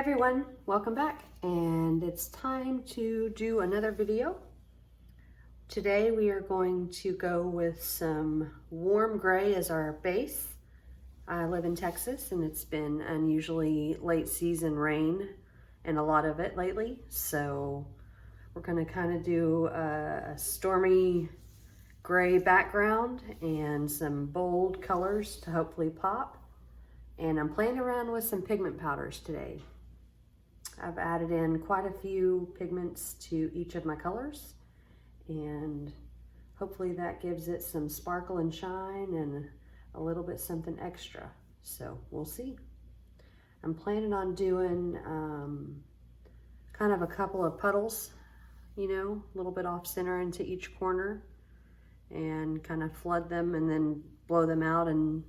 everyone, welcome back, and it's time to do another video. Today we are going to go with some warm gray as our base. I live in Texas and it's been unusually late season rain and a lot of it lately, so we're going to kind of do a stormy gray background and some bold colors to hopefully pop. And I'm playing around with some pigment powders today. I've added in quite a few pigments to each of my colors, and hopefully that gives it some sparkle and shine and a little bit something extra. So we'll see. I'm planning on doing kind of a couple of puddles, you know, a little bit off center into each corner, and kind of flood them and then blow them out and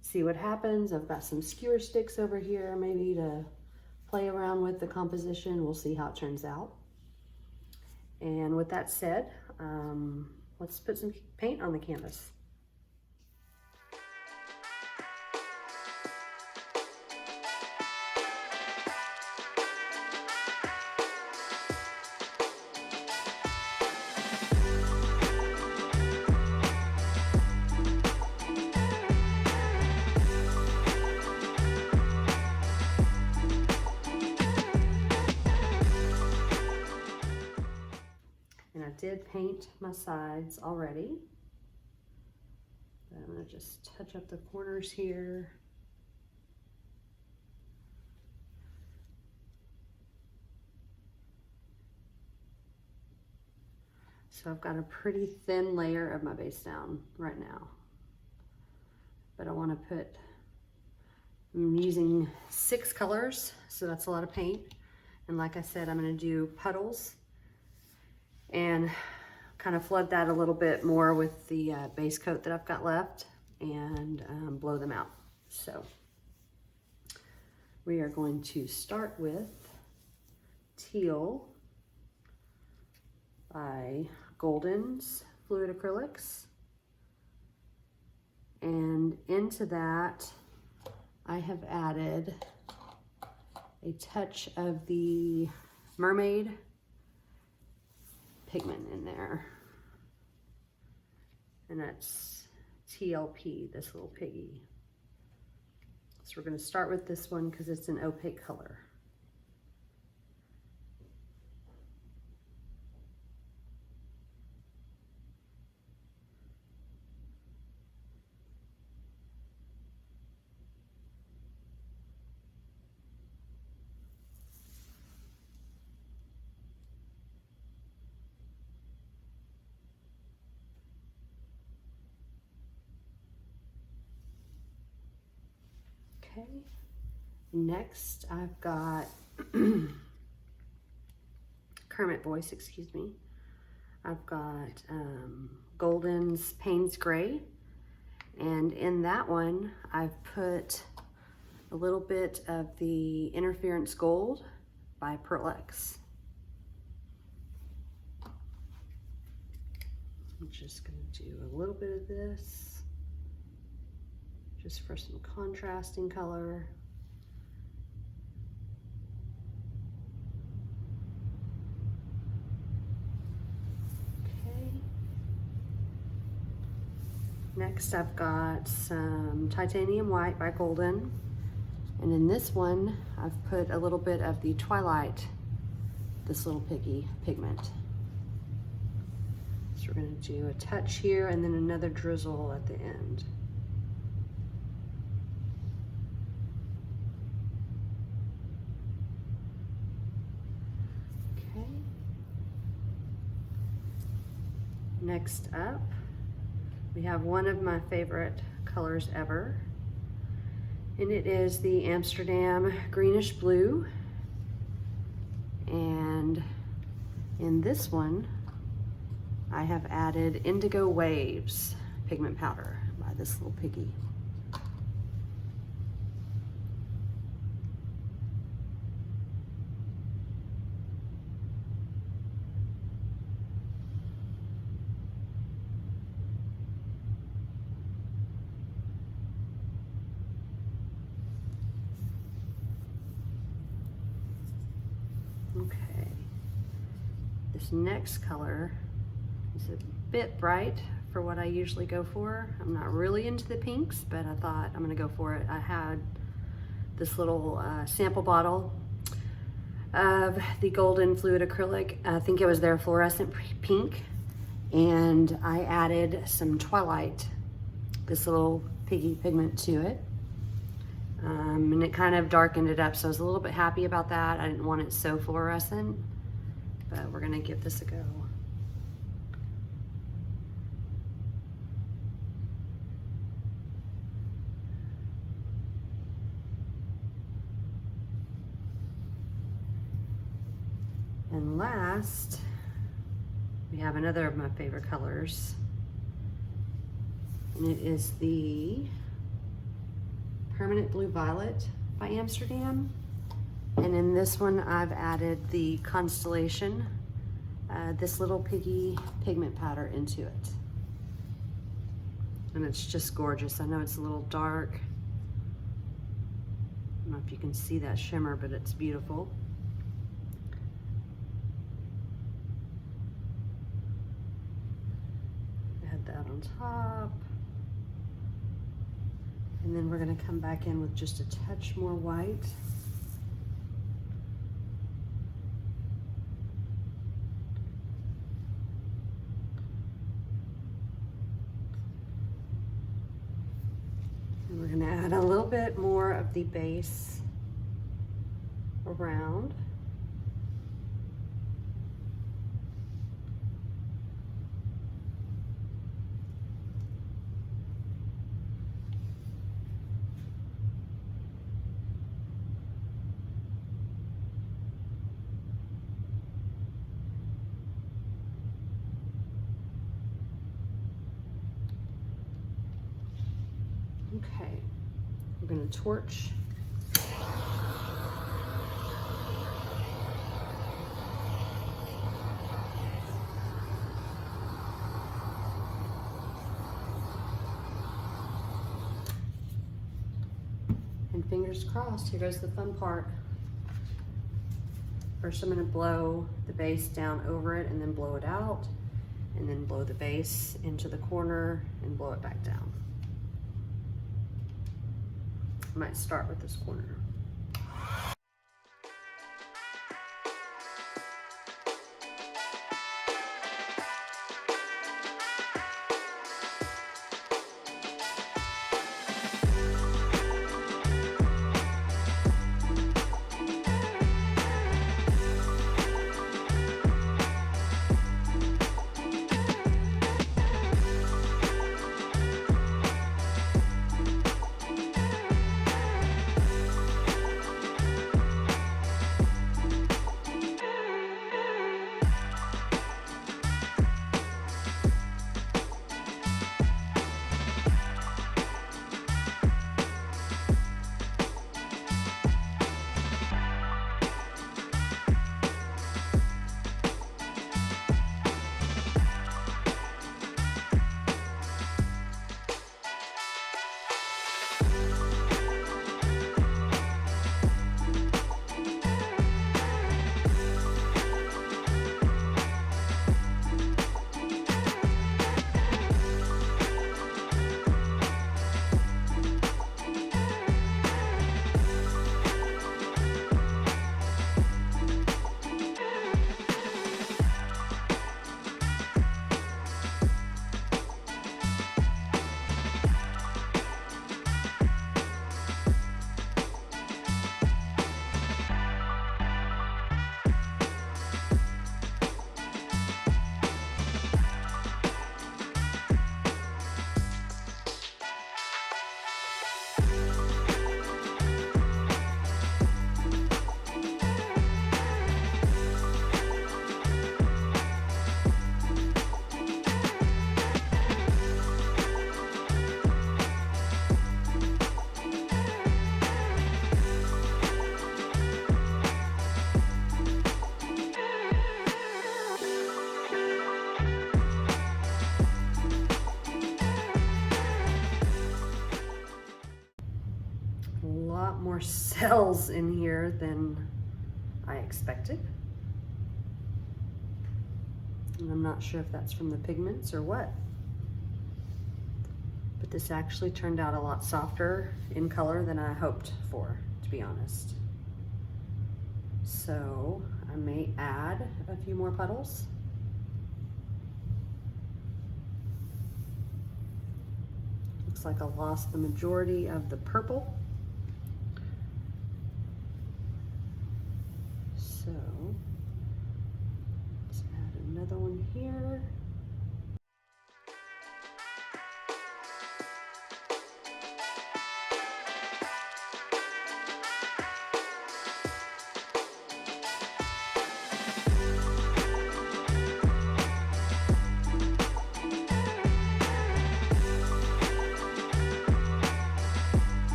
see what happens. I've got some skewer sticks over here maybe to play around with the composition. We'll see how it turns out. And with that said, let's put some paint on the canvas. Did paint my sides already. I'm going to just touch up the corners here. So I've got a pretty thin layer of my base down right now, but I want to put, I'm using 6 colors, so that's a lot of paint. And like I said, I'm going to do puddles and kind of flood that a little bit more with the base coat that I've got left, and blow them out. So we are going to start with Teal by Golden Fluid Acrylics, and into that I have added a touch of the Mermaid pigment in there, and that's TLP, this little piggy. So we're going to start with this one because it's an opaque color. Okay, next I've got Kermit voice, excuse me. I've got Golden's Payne's Gray, and in that one I've put a little bit of the Interference Gold by X. I'm just going to do a little bit of this just for some contrasting color. Okay. Next I've got some Titanium White by Golden, and in this one I've put a little bit of the Twilight, this little piggy pigment. So we're going to do a touch here and then another drizzle at the end. Next up, we have one of my favorite colors ever, and it is the Amsterdam Greenish-Blue. And in this one, I have added Indigo Waves pigment powder by this little piggy. Okay, this next color is a bit bright for what I usually go for. I'm not really into the pinks, but I thought I'm gonna go for it. I had this little sample bottle of the Golden Fluid Acrylic. I think it was their fluorescent pink, and I added some Twilight, this little piggy pigment, to it. And it kind of darkened it up, so I was a little bit happy about that. I didn't want it so fluorescent, but we're gonna give this a go. And last, we have another of my favorite colors, and it is the Permanent Blue Violet by Amsterdam. And in this one, I've added the Constellation, this little piggy pigment powder into it. And it's just gorgeous. I know it's a little dark. I don't know if you can see that shimmer, but it's beautiful. Add that on top. And then we're gonna come back in with just a touch more white. And we're gonna add a little bit more of the base around. Okay, we're going to torch. And fingers crossed, here goes the fun part. First I'm going to blow the base down over it and then blow it out, and then blow the base into the corner and blow it back down. I might start with this corner. More cells in here than I expected. And I'm not sure if that's from the pigments or what. But this actually turned out a lot softer in color than I hoped for, to be honest. So I may add a few more puddles. Looks like I lost the majority of the purple. So let's add another one here.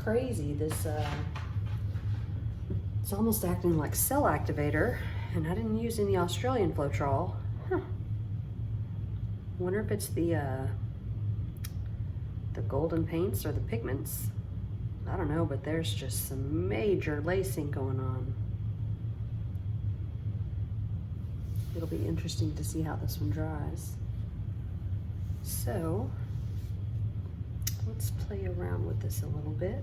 Crazy, this it's almost acting like cell activator, and I didn't use any Australian Floetrol. Wonder if it's the golden paints or the pigments. I don't know, but there's just some major lacing going on. It'll be interesting to see how this one dries. So let's play around with this a little bit.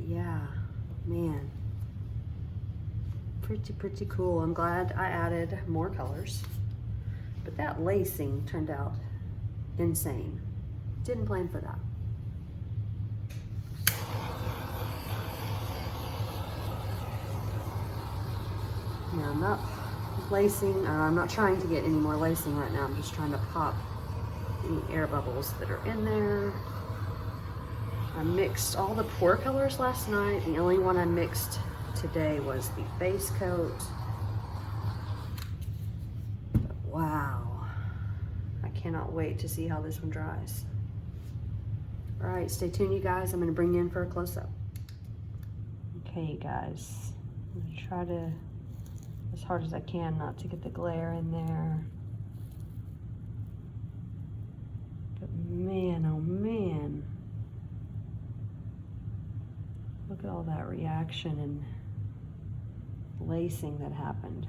Yeah, man, pretty cool. I'm glad I added more colors, but that lacing turned out insane. Didn't plan for that. Now I'm not lacing, I'm not trying to get any more lacing right now. I'm just trying to pop any air bubbles that are in there. I mixed all the pour colors last night. The only one I mixed today was the base coat. But wow, I cannot wait to see how this one dries. All right, stay tuned, you guys. I'm gonna bring you in for a close-up. Okay, guys, I'm gonna try to, as hard as I can, not to get the glare in there. But man, oh man. Look at all that reaction and lacing that happened.